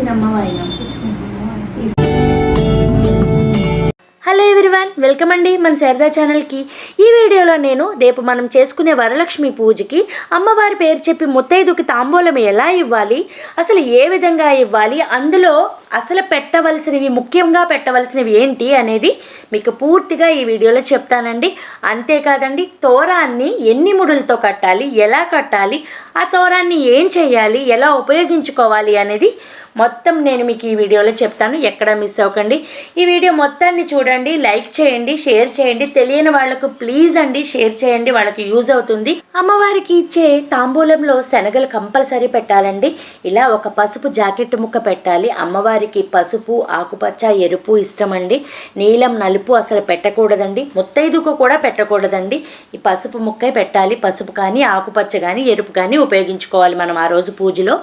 తినమ్మ వాయినం. Hello everyone, welcome అండి మన శారదా ఛానల్కి. ఈ వీడియోలో నేను రేపు మనం చేసుకునే వరలక్ష్మి పూజకి అమ్మవారి పేరు చెప్పి ముత్తైదుకి తాంబూలం ఎలా ఇవ్వాలి, అసలు ఏ విధంగా ఇవ్వాలి, అందులో అసలు పెట్టవలసినవి ముఖ్యంగా పెట్టవలసినవి ఏంటి అనేది మీకు పూర్తిగా ఈ వీడియోలో చెప్తానండి. అంతేకాదండి, తోరాన్ని ఎన్ని ముడులతో కట్టాలి, ఎలా కట్టాలి, ఆ తోరాన్ని ఏం చేయాలి, ఎలా ఉపయోగించుకోవాలి అనేది మొత్తం నేను మీకు ఈ వీడియోలో చెప్తాను. ఎక్కడ మిస్ అవ్వకండి. ఈ వీడియో మొత్తాన్ని చూడండి, లైక్ చేయండి, షేర్ చేయండి. తెలియని వాళ్ళకు ప్లీజ్ అండి షేర్ చేయండి, వాళ్ళకి యూజ్ అవుతుంది. అమ్మవారికి ఇచ్చే తాంబూలంలో శనగలు కంపల్సరీ పెట్టాలండి. ఇలా ఒక పసుపు జాకెట్ ముక్క పెట్టాలి. అమ్మవారికి పసుపు, ఆకుపచ్చ, ఎరుపు ఇష్టం అండి. నీలం, నలుపు అసలు పెట్టకూడదండి. ముత్తైదుకు కూడా పెట్టకూడదండి. ఈ పసుపు ముక్కే పెట్టాలి. పసుపు కానీ, ఆకుపచ్చ కానీ, ఎరుపు కానీ ఉపయోగించుకోవాలి మనం ఆ రోజు పూజలో.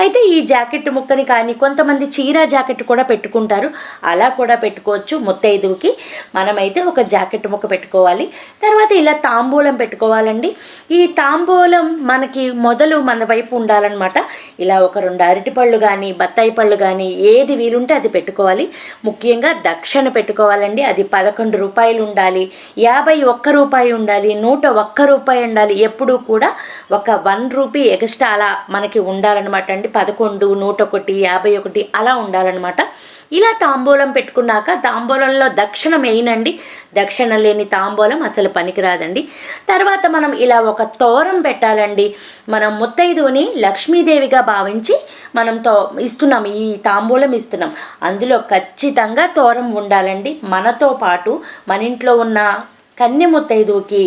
అయితే ఈ జాకెట్ ముక్కని కానీ కొంతమంది చీర జాకెట్ కూడా పెట్టుకుంటారు, అలా కూడా పెట్టుకోవచ్చు. ముత్తైదువుకి మనమైతే ఒక జాకెట్ ముక్క పెట్టుకోవాలి. తర్వాత ఇలా తాంబూలం పెట్టుకోవాలండి. ఈ తాంబూలం మనకి మొదలు మన వైపు ఉండాలన్నమాట. ఇలా ఒక 2 అరటిపళ్ళు కానీ, బత్తాయి పళ్ళు కానీ, ఏది వీలుంటే అది పెట్టుకోవాలి. ముఖ్యంగా దక్షిణ పెట్టుకోవాలండి. అది 11 రూపాయలు ఉండాలి, 51 రూపాయి ఉండాలి, 101 రూపాయి ఉండాలి. ఎప్పుడూ కూడా ఒక 1 రూపీ ఎక్స్ట్రా అలా మనకి ఉండాలన్నమాట అండి. 11, 101, 51 అలా ఉండాలన్నమాట. ఇలా తాంబూలం పెట్టుకున్నాక తాంబూలంలో దక్షిణ మెయిన్ అండి. దక్షిణ లేని తాంబూలం అసలు పనికిరాదండి. తర్వాత మనం ఇలా ఒక తోరం పెట్టాలండి. మనం ముత్తైదుని లక్ష్మీదేవిగా భావించి మనం ఇస్తున్నాం, ఈ తాంబూలం ఇస్తున్నాం. అందులో ఖచ్చితంగా తోరం ఉండాలండి. మనతో పాటు మన ఇంట్లో ఉన్న కన్య ముత్తైదుకి,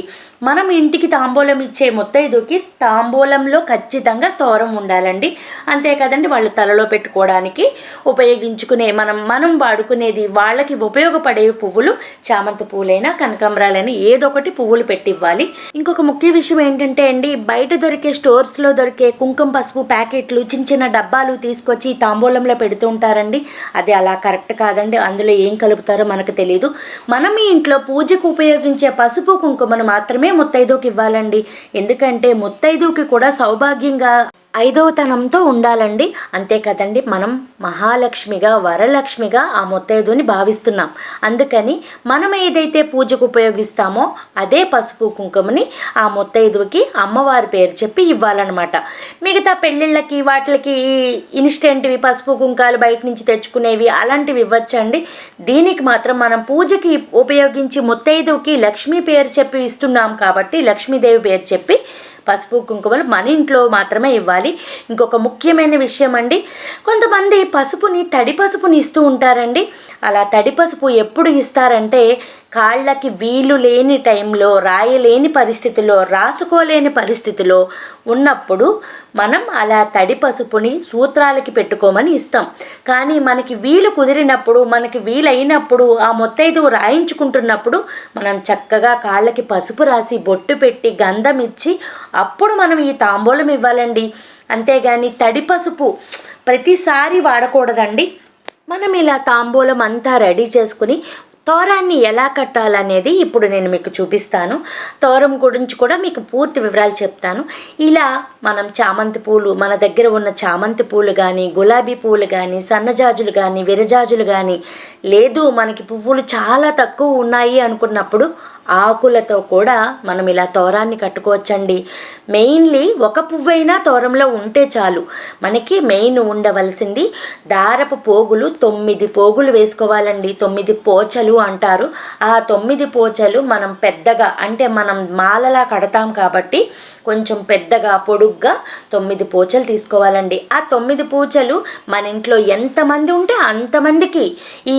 మనం ఇంటికి తాంబూలం ఇచ్చే ముత్తైదుకి తాంబూలంలో ఖచ్చితంగా తోరం ఉండాలండి. అంతే కదండి, వాళ్ళు తలలో పెట్టుకోవడానికి ఉపయోగించుకునే మనం వాడుకునేది వాళ్ళకి ఉపయోగపడే పువ్వులు, చామంతి పూలైనా కనకాంబరాలైనా ఏదో ఒకటి పువ్వులు పెట్టివ్వాలి. ఇంకొక ముఖ్య విషయం ఏంటంటే అండి, బయట దొరికే స్టోర్స్లో దొరికే కుంకుమ పసుపు ప్యాకెట్లు, చిన్న చిన్న డబ్బాలు తీసుకొచ్చి తాంబూలంలో పెడుతూ ఉంటారండి. అది అలా కరెక్ట్ కాదండి. అందులో ఏం కలుపుతారో మనకు తెలియదు. మనం ఈ ఇంట్లో పూజకు ఉపయోగించే పసుపు కుంకుమను మాత్రమే ముత్తైదుకి ఇవ్వాలండి. ఎందుకంటే ముత్తైదుకి కూడా సౌభాగ్యంగా 5వతనంతో ఉండాలండి. అంతే కదండి, మనం మహాలక్ష్మిగా, వరలక్ష్మిగా ఆ ముత్తైదుని భావిస్తున్నాం. అందుకని మనం ఏదైతే పూజకు ఉపయోగిస్తామో అదే పసుపు కుంకుమని ఆ ముత్తైదుకి అమ్మవారి పేరు చెప్పి ఇవ్వాలన్నమాట. మిగతా పెళ్ళిళ్ళకి వాటికి ఇన్స్టెంట్వి పసుపు కుంకాలు బయట నుంచి తెచ్చుకునేవి అలాంటివి ఇవ్వచ్చండి. దీనికి మాత్రం మనం పూజకి ఉపయోగించి ముత్తైదుకి లక్ష్మీ పేరు చెప్పి ఇస్తున్నాం కాబట్టి లక్ష్మీదేవి పేరు చెప్పి పసుపు కుంకుమలు మన ఇంట్లో మాత్రమే ఇవ్వాలి. ఇంకొక ముఖ్యమైన విషయం అండి, కొంతమంది పసుపుని తడి పసుపుని ఇస్తూ ఉంటారండి. అలా తడి పసుపు ఎప్పుడు ఇస్తారంటే కాళ్ళకి వీలు లేని టైంలో, రాయలేని పరిస్థితిలో, రాసుకోలేని పరిస్థితిలో ఉన్నప్పుడు మనం అలా తడి పసుపుని సూత్రాలకి పెట్టుకోమని ఇస్తాం. కానీ మనకి వీలు కుదిరినప్పుడు, మనకి వీలైనప్పుడు, ఆ ముత్తైదు రాయించుకుంటున్నప్పుడు మనం చక్కగా కాళ్ళకి పసుపు రాసి బొట్టు పెట్టి గంధం ఇచ్చి అప్పుడు మనం ఈ తాంబూలం ఇవ్వాలండి. అంతేగాని తడి పసుపు ప్రతిసారి వాడకూడదండి. మనం ఇలా తాంబూలం అంతా రెడీ చేసుకుని తోరాన్ని ఎలా కట్టాలనేది ఇప్పుడు నేను మీకు చూపిస్తాను. తోరం గురించి కూడా మీకు పూర్తి వివరాలు చెప్తాను. ఇలా మనం చామంతి పూలు, మన దగ్గర ఉన్న చామంతి పూలు కానీ, గులాబీ పూలు కానీ, సన్నజాజులు కానీ, విరజాజులు కానీ, లేదు మనకి పువ్వులు చాలా తక్కువ ఉన్నాయి అనుకున్నప్పుడు ఆకులతో కూడా మనం ఇలా తోరాన్ని కట్టుకోవచ్చండి. మెయిన్లీ ఒక పువ్వైనా తోరంలో ఉంటే చాలు. మనకి మెయిన్ ఉండవలసింది దారపు పోగులు. 9 పోగులు వేసుకోవాలండి. 9 పోచలు అంటారు. ఆ 9 పోచలు మనం పెద్దగా, అంటే మనం మాలలా కడతాం కాబట్టి కొంచెం పెద్దగా పొడుగ్గా 9 పోచలు తీసుకోవాలండి. ఆ 9 పూచలు మన ఇంట్లో ఎంతమంది ఉంటే అంతమందికి ఈ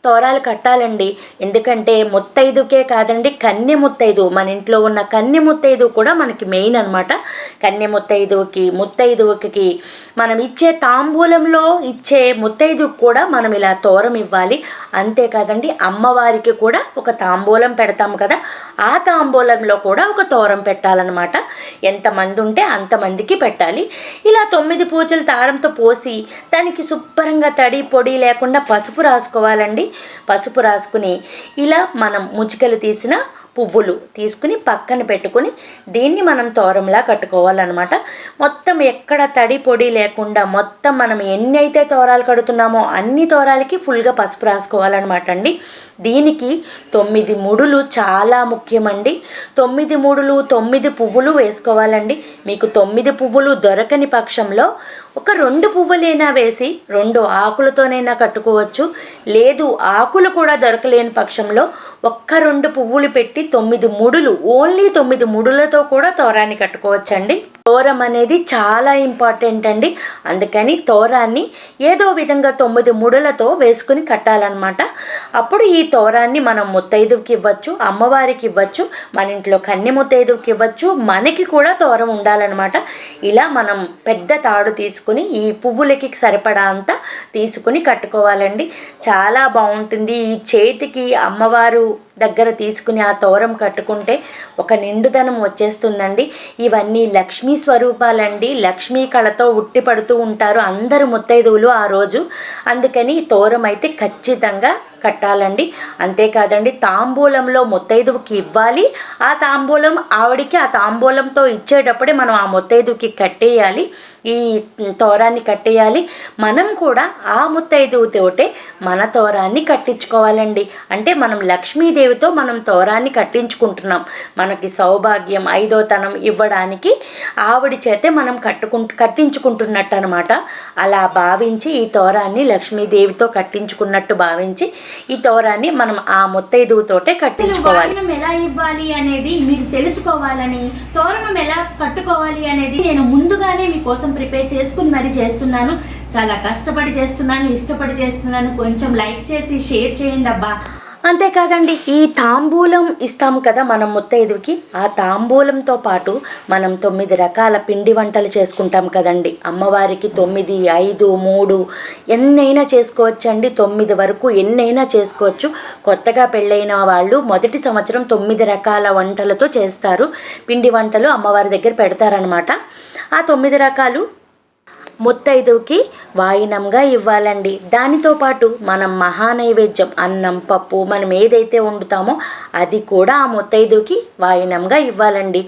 తోరాలు కట్టాలండి. ఎందుకంటే ముత్తైదుకే కాదండి, కన్య ముత్తైదు, మన ఇంట్లో ఉన్న కన్య ముత్తైదు కూడా మనకి మెయిన్ అనమాట. కన్య ముత్తైదువుకి మనం ఇచ్చే తాంబూలంలో ఇచ్చే ముత్తైదుకు కూడా మనం ఇలా తోరం ఇవ్వాలి. అంతేకాదండి, అమ్మవారికి కూడా ఒక తాంబూలం పెడతాము కదా, ఆ తాంబూలంలో కూడా ఒక తోరం పెట్టాలన్నమాట. ఎంతమంది ఉంటే అంతమందికి పెట్టాలి. ఇలా 9 పూచలు దారంతో పోసి దానికి శుభ్రంగా తడి పొడి లేకుండా పసుపు రాసుకోవాలండి. పసుపు రాసుకుని ఇలా మనం ముచికలు తీసిన పువ్వులు తీసుకుని పక్కన పెట్టుకుని దీన్ని మనం తోరంలా కట్టుకోవాలన్నమాట. మొత్తం ఎక్కడ తడి పొడి లేకుండా మొత్తం మనం ఎన్ని అయితే తోరాలు కడుతున్నామో అన్ని తోరాలకి ఫుల్గా పసుపు రాసుకోవాలన్నమాట అండి. దీనికి 9 ముడులు చాలా ముఖ్యమండి. 9 ముడులు 9 పువ్వులు వేసుకోవాలండి. మీకు 9 పువ్వులు దొరకని పక్షంలో ఒక 2 పువ్వులైనా వేసి 2 ఆకులతోనైనా కట్టుకోవచ్చు. లేదు ఆకులు కూడా దొరకలేని పక్షంలో ఒక్క 2 పువ్వులు పెట్టి 9 ముడులు, ఓన్లీ 9 ముడులతో కూడా తోరాన్ని కట్టుకోవచ్చండి. తోరం అనేది చాలా ఇంపార్టెంట్ అండి. అందుకని తోరాన్ని ఏదో విధంగా 9 ముడులతో వేసుకుని కట్టాలన్నమాట. అప్పుడు ఈ తోరాన్ని మనం ముత్తైదువుకి ఇవ్వచ్చు, అమ్మవారికి ఇవ్వచ్చు, మన ఇంట్లో కన్ని ముత్తైదువుకి ఇవ్వచ్చు, మనకి కూడా తోరం ఉండాలన్నమాట. ఇలా మనం పెద్ద తాడు తీసుకుని ఈ పువ్వులకి సరిపడా అంతా తీసుకుని కట్టుకోవాలండి. చాలా బాగుంటుంది. ఈ చేతికి అమ్మవారు దగ్గర తీసుకుని ఆ తోరం కట్టుకుంటే ఒక నిండుదనం వచ్చేస్తుందండి. ఇవన్నీ లక్ష్మీ స్వరూపాలండి. లక్ష్మీ కళతో ఉట్టిపడుతూ ఉంటారు అందరు ముత్తైదువులు ఆ రోజు. అందుకని తోరం అయితే ఖచ్చితంగా కట్టాలండి. అంతేకాదండి, తాంబూలంలో ముత్తైదువుకి ఇవ్వాలి. ఆ తాంబూలం ఆవిడికి ఆ తాంబూలంతో ఇచ్చేటప్పుడే మనం ఆ ముత్తైదువుకి కట్టేయాలి, ఈ తోరాన్ని కట్టేయాలి. మనం కూడా ఆ ముత్తైదువుతోటే మన తోరాన్ని కట్టించుకోవాలండి. అంటే మనం లక్ష్మీదేవితో మనం తోరాన్ని కట్టించుకుంటున్నాం. మనకి సౌభాగ్యం, ఐదోతనం ఇవ్వడానికి ఆవిడ చేతే మనం కట్టించుకుంటున్నట్టు అనమాట. అలా భావించి ఈ తోరాన్ని లక్ష్మీదేవితో కట్టించుకున్నట్టు భావించి ఈ తోరాన్ని మనం ఆ ముత్తైదువుతోటే కట్టించుకోవాలి. ఎలా ఇవ్వాలి అనేది మీరు తెలుసుకోవాలని, తోరణం ఎలా కట్టుకోవాలి అనేది నేను ముందుగానే మీకోసం ప్రిపేర్ చేసుకుని మరి చేస్తున్నాను. చాలా కష్టపడి చేస్తున్నాను, ఇష్టపడి చేస్తున్నాను. కొంచెం లైక్ చేసి షేర్ చేయండి అబ్బా. అంతేకాదండి, ఈ తాంబూలం ఇస్తాము కదా మనం ముత్తైదువుకి, ఆ తాంబూలంతో పాటు మనం 9 రకాల పిండి వంటలు చేసుకుంటాం కదండి. అమ్మవారికి 9, 5, 3 ఎన్నైనా చేసుకోవచ్చండి. 9 వరకు ఎన్నైనా చేసుకోవచ్చు. కొత్తగా పెళ్ళైన వాళ్ళు మొదటి సంవత్సరం 9 రకాల వంటలతో చేస్తారు. పిండి వంటలు అమ్మవారి దగ్గర పెడతారనమాట. ఆ 9 రకాలు ముత్తైదువుకి వాయినంగా ఇవ్వాలండి. దానితో పాటు మనం మహానైవేద్యం అన్నం, పప్పు మనం ఏదైతే వండుతామో అది కూడా ఆ ముత్తైదువుకి వాయినంగా ఇవ్వాలండి.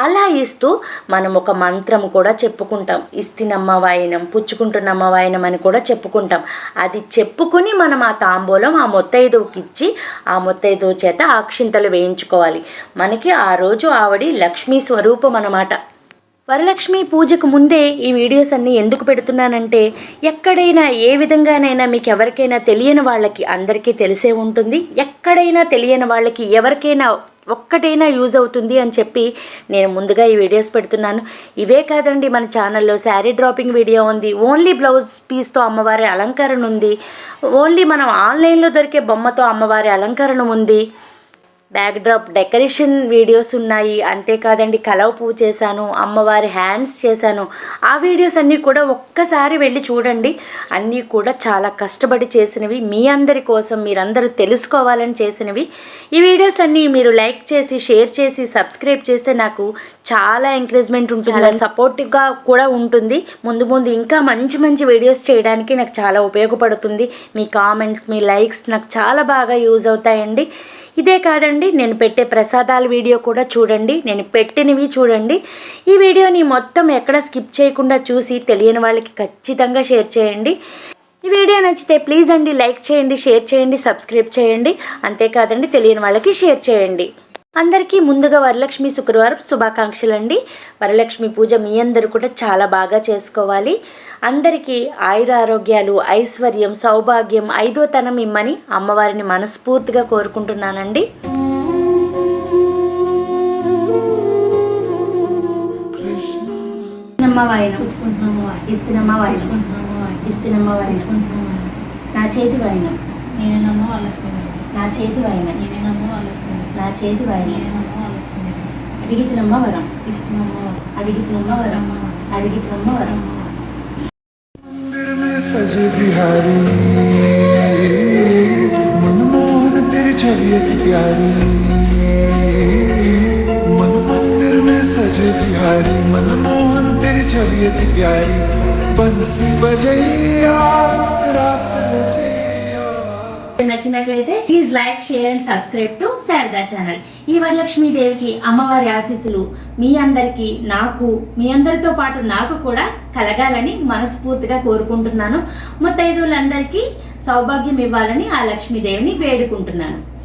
అలా ఇస్తూ మనం ఒక మంత్రం కూడా చెప్పుకుంటాం. ఇస్తినమ్మ వాయినం, పుచ్చుకుంటున్నమ్మ వాయినం అని కూడా చెప్పుకుంటాం. అది చెప్పుకుని మనం ఆ తాంబూలం ఆ ముత్తైదువుకి ఇచ్చి ఆ ముత్తైదువు చేత అక్షింతలు వేయించుకోవాలి. మనకి ఆ రోజు ఆవిడ లక్ష్మీ స్వరూపం అన్నమాట. వరలక్ష్మి పూజకు ముందే ఈ వీడియోస్ అన్నీ ఎందుకు పెడుతున్నానంటే, ఎక్కడైనా ఏ విధంగానైనా మీకు ఎవరికైనా తెలియని వాళ్ళకి, అందరికీ తెలిసే ఉంటుంది, ఎక్కడైనా తెలియని వాళ్ళకి ఎవరికైనా ఒక్కటైనా యూజ్ అవుతుంది అని చెప్పి నేను ముందుగా ఈ వీడియోస్ పెడుతున్నాను. ఇవే కాదండి, మన ఛానల్లో శారీ డ్రాపింగ్ వీడియో ఉంది, ఓన్లీ బ్లౌజ్ పీస్తో అమ్మవారి అలంకరణ ఉంది, ఓన్లీ మనం ఆన్లైన్లో దొరికే బొమ్మతో అమ్మవారి అలంకరణ ఉంది, బ్యాక్ డ్రాప్ డెకరేషన్ వీడియోస్ ఉన్నాయి. అంతేకాదండి, కలవ పువ్వు చేశాను, అమ్మవారి హ్యాండ్స్ చేశాను. ఆ వీడియోస్ అన్నీ కూడా ఒక్కసారి వెళ్ళి చూడండి. అన్నీ కూడా చాలా కష్టపడి చేసినవి, మీ అందరి కోసం, మీరందరూ తెలుసుకోవాలని చేసినవి. ఈ వీడియోస్ అన్నీ మీరు లైక్ చేసి, షేర్ చేసి, సబ్స్క్రైబ్ చేస్తే నాకు చాలా ఎంకరేజ్మెంట్ ఉంటుంది, చాలా సపోర్టివ్గా కూడా ఉంటుంది. ముందు ముందు ఇంకా మంచి మంచి వీడియోస్ చేయడానికి నాకు చాలా ఉపయోగపడుతుంది. మీ కామెంట్స్, మీ లైక్స్ నాకు చాలా బాగా యూజ్ అవుతాయండి. ఇదే కాదండి, నేను పెట్టే ప్రసాదాల వీడియో కూడా చూడండి, నేను పెట్టినవి చూడండి. ఈ వీడియోని మొత్తం ఎక్కడ స్కిప్ చేయకుండా చూసి తెలియని వాళ్ళకి ఖచ్చితంగా షేర్ చేయండి. ఈ వీడియో నచ్చితే ప్లీజ్ అండి లైక్ చేయండి, షేర్ చేయండి, సబ్స్క్రైబ్ చేయండి. అంతేకాదండి, తెలియని వాళ్ళకి షేర్ చేయండి. అందరికీ ముందుగా వరలక్ష్మి శుక్రవారం శుభాకాంక్షలు అండి. వరలక్ష్మి పూజ మీ అందరూ కూడా చాలా బాగా చేసుకోవాలి. అందరికీ ఆయుర ఆరోగ్యాలు, ఐశ్వర్యం, సౌభాగ్యం, ఐదోతనం ఇమ్మని అమ్మవారిని మనస్ఫూర్తిగా కోరుకుంటున్నానండి. నా చేతి వాయినం, నా చేతి వాయినం, నా చేతి వాయినం. అడిగితినమ్మ వరం, అడిగితినమ్మ వరం, అడిగితినమ్మ వరం. सजे बिहारी मनमोहन तेरी छवि प्यारी, मन मंदिर में सजे बिहारी मनमोहन तेरी छवि प्यारी, बंसी बजैया रात बजैया. నచ్చినట్లయితే please like, share and subscribe to Sharada channel. ఈ వరలక్ష్మీదేవికి అమ్మవారి ఆశీస్సులు మీ అందరికీ, నాకు, మీ అందరితో పాటు నాకు కూడా కలగాలని మనస్ఫూర్తిగా కోరుకుంటున్నాను. ముత్తైదువులందరికీ సౌభాగ్యం ఇవ్వాలని ఆ లక్ష్మీదేవిని వేడుకుంటున్నాను.